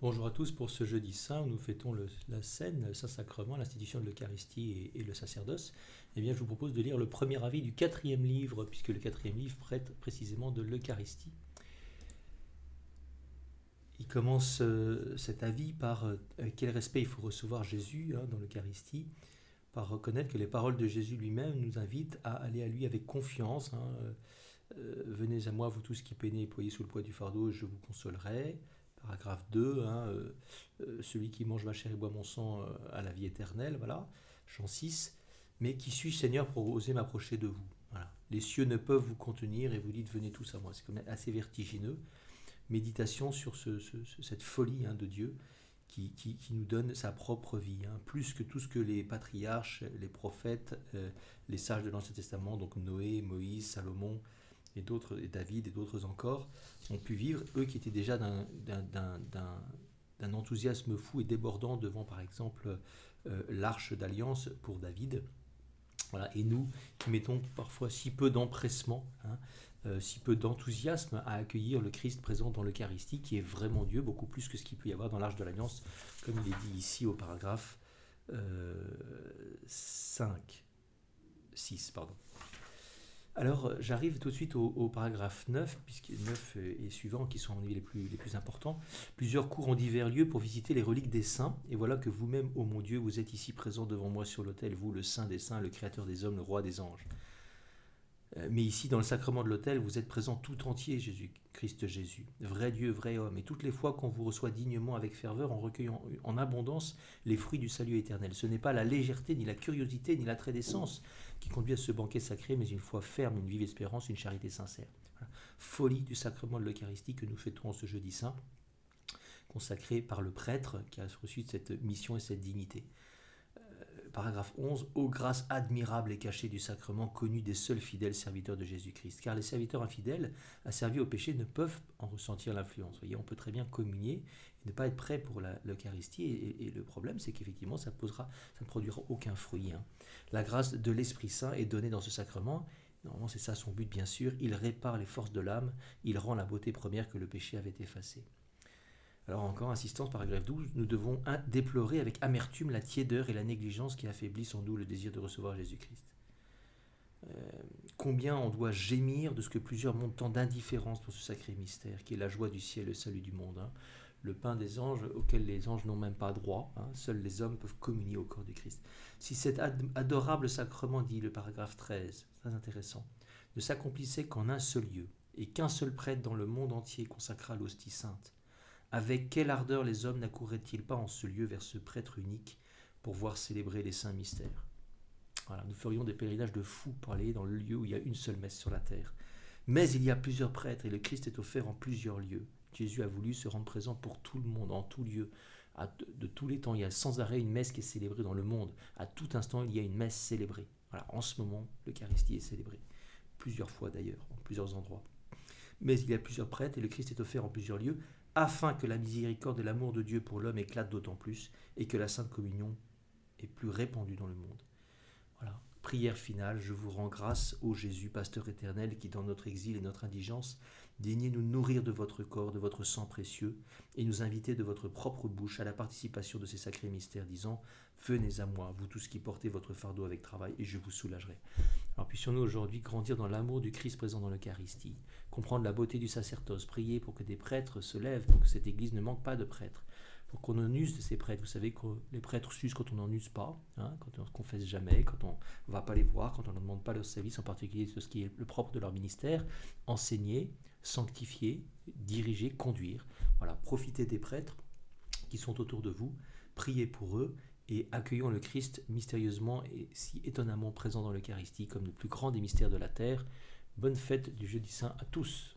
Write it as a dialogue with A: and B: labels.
A: Bonjour à tous pour ce jeudi saint où nous fêtons la scène, le Saint-Sacrement, l'institution de l'Eucharistie et le sacerdoce. Eh bien, je vous propose de lire le premier avis du quatrième livre, puisque le quatrième livre traite précisément de l'Eucharistie. Il commence cet avis par quel respect il faut recevoir Jésus dans l'Eucharistie, par reconnaître que les paroles de Jésus lui-même nous invitent à aller à lui avec confiance. Venez à moi, vous tous qui peinez et ployez sous le poids du fardeau, je vous consolerai. Paragraphe 2, celui qui mange ma chair et boit mon sang a la vie éternelle, voilà. Jean 6, mais qui suis-je Seigneur pour oser m'approcher de vous? Voilà. Les cieux ne peuvent vous contenir et vous dites venez tous à moi. C'est quand même assez vertigineux. Méditation sur cette folie de Dieu qui nous donne sa propre vie, plus que tout ce que les patriarches, les prophètes, les sages de l'Ancien Testament, donc Noé, Moïse, Salomon, et d'autres, et David et d'autres encore, ont pu vivre, eux qui étaient déjà d'un enthousiasme fou et débordant devant, par exemple, l'arche d'alliance pour David. Voilà. Et nous, qui mettons parfois si peu d'empressement, si peu d'enthousiasme à accueillir le Christ présent dans l'Eucharistie, qui est vraiment Dieu, beaucoup plus que ce qu'il peut y avoir dans l'arche de l'alliance, comme il est dit ici au paragraphe 5, 6, pardon. Alors, j'arrive tout de suite au paragraphe 9, puisque 9 et suivants, qui sont les plus importants. Plusieurs cours en divers lieux pour visiter les reliques des saints, et voilà que vous-même, ô mon Dieu, vous êtes ici présent devant moi sur l'autel, vous, le Saint des saints, le Créateur des hommes, le Roi des anges. Mais ici, dans le sacrement de l'autel, vous êtes présent tout entier, Jésus, Christ Jésus, vrai Dieu, vrai homme. Et toutes les fois qu'on vous reçoit dignement avec ferveur, en recueillant en abondance les fruits du salut éternel. Ce n'est pas la légèreté, ni la curiosité, ni l'attrait des sens qui conduit à ce banquet sacré, mais une foi ferme, une vive espérance, une charité sincère. Voilà. Folie du sacrement de l'Eucharistie que nous fêtons ce jeudi saint, consacré par le prêtre qui a reçu cette mission et cette dignité. Paragraphe 11. Ô grâce admirable et cachée du sacrement, connu des seuls fidèles serviteurs de Jésus-Christ. Car les serviteurs infidèles, asservis au péché, ne peuvent en ressentir l'influence. Vous voyez, on peut très bien communier et ne pas être prêt pour l'Eucharistie. Et le problème, c'est qu'effectivement, ça ne produira aucun fruit. La grâce de l'Esprit Saint est donnée dans ce sacrement. Normalement, c'est ça son but, bien sûr. Il répare les forces de l'âme. Il rend la beauté première que le péché avait effacée. Alors encore, insistance, paragraphe 12, nous devons déplorer avec amertume la tiédeur et la négligence qui affaiblissent en nous le désir de recevoir Jésus-Christ. Combien on doit gémir de ce que plusieurs montrent tant d'indifférence pour ce sacré mystère, qui est la joie du ciel et le salut du monde. Le pain des anges auquel les anges n'ont même pas droit, seuls les hommes peuvent communier au corps du Christ. Si cet adorable sacrement, dit le paragraphe 13, très intéressant, ne s'accomplissait qu'en un seul lieu, et qu'un seul prêtre dans le monde entier consacra l'hostie sainte, avec quelle ardeur les hommes n'accourraient-ils pas en ce lieu vers ce prêtre unique pour voir célébrer les saints mystères? Voilà, nous ferions des pèlerinages de fous pour aller dans le lieu où il y a une seule messe sur la terre. Mais il y a plusieurs prêtres et le Christ est offert en plusieurs lieux. Jésus a voulu se rendre présent pour tout le monde, en tout lieu, de tous les temps. Il y a sans arrêt une messe qui est célébrée dans le monde. À tout instant, il y a une messe célébrée. Voilà, en ce moment, l'Eucharistie est célébrée. Plusieurs fois d'ailleurs, en plusieurs endroits. Mais il y a plusieurs prêtres et le Christ est offert en plusieurs lieux, afin que la miséricorde et l'amour de Dieu pour l'homme éclatent d'autant plus, et que la Sainte Communion est plus répandue dans le monde. Voilà. Prière finale, je vous rends grâce, ô Jésus, pasteur éternel, qui dans notre exil et notre indigence, daignez nous nourrir de votre corps, de votre sang précieux, et nous inviter de votre propre bouche à la participation de ces sacrés mystères, disant, venez à moi, vous tous qui portez votre fardeau avec travail, et je vous soulagerai. Alors puissions-nous aujourd'hui grandir dans l'amour du Christ présent dans l'Eucharistie, comprendre la beauté du sacerdoce, prier pour que des prêtres se lèvent, pour que cette Église ne manque pas de prêtres, pour qu'on en use de ces prêtres. Vous savez que les prêtres s'usent quand on n'en use pas, quand on ne se confesse jamais, quand on ne va pas les voir, quand on ne demande pas leur service, en particulier de ce qui est le propre de leur ministère, enseigner, sanctifier, diriger, conduire. Voilà, profitez des prêtres qui sont autour de vous, priez pour eux, et accueillons le Christ mystérieusement et si étonnamment présent dans l'Eucharistie comme le plus grand des mystères de la terre. Bonne fête du jeudi saint à tous.